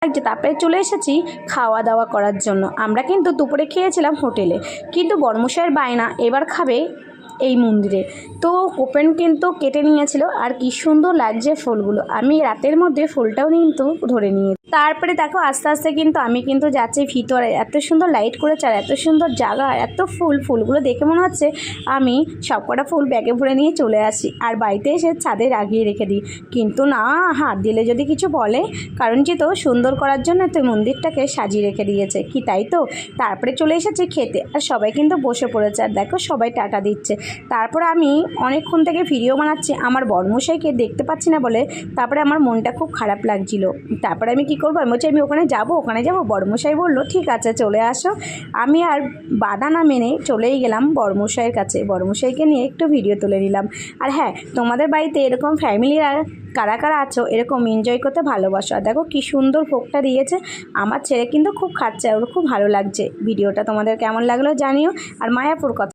লাগছে। তারপরে চলে এসেছি খাওয়া দাওয়া করার জন্য। আমরা কিন্তু দুপুরে খেয়েছিলাম হোটেলে, কিন্তু বড়মশাইয়ের বায়না এবার খাবে এই মন্দিরে। তো কোপেন কিন্তু কেটে নিয়েছিল, আর কি সুন্দর লাগছে ফুলগুলো। আমি রাতের মধ্যে ফুলটাও কিন্তু ধরে নিয়ে তারপরে দেখো আস্তে আস্তে কিন্তু আমি কিন্তু যাচ্ছি ভিতরে। এত সুন্দর লাইট করেছে আর এত সুন্দর জায়গা, এত ফুলগুলো দেখে মনে হচ্ছে আমি সবকটা ফুল ব্যাগে ভরে নিয়ে চলে আসি আর বাড়িতে এসে ছাদে লাগিয়ে রেখে দিই। কিন্তু না, হাত দিলে যদি কিছু বলে, কারণ যেহেতু সুন্দর করার জন্য তো মন্দিরটাকে সাজিয়ে রেখে দিয়েছে কি, তাই তো। তারপরে চলে এসেছি খেতে, আর সবাই কিন্তু বসে পড়েছে, আর দেখো সবাই টাটা দিচ্ছে। তারপরে আমি অনেকক্ষণ থেকে ভিডিও বানাচ্ছি, আমার বড়মশাইকে দেখতে পাচ্ছি না বলে তারপরে আমার মনটা খুব খারাপ লাগছিল। তারপরে আমি কি করবো, আমি বলছি আমি ওখানে যাবো। বড়মশাই বললো ঠিক আছে চলে আসো। আমি আর বাধা না মেনে চলেই গেলাম বড়মশাইয়ের কাছে, বড়মশাইকে নিয়ে একটু ভিডিও তুলে নিলাম। আর হ্যাঁ, তোমাদের বাড়িতে এরকম ফ্যামিলিরা কারা কারা আছো এরকম এনজয় করতে ভালোবাসো। আর দেখো কী সুন্দর ভোগটা দিয়েছে, আমার ছেলে কিন্তু খুব খাচ্ছে, ওর খুব ভালো লাগছে। ভিডিওটা তোমাদের কেমন লাগলো জানিও। আর মায়াপুর কথা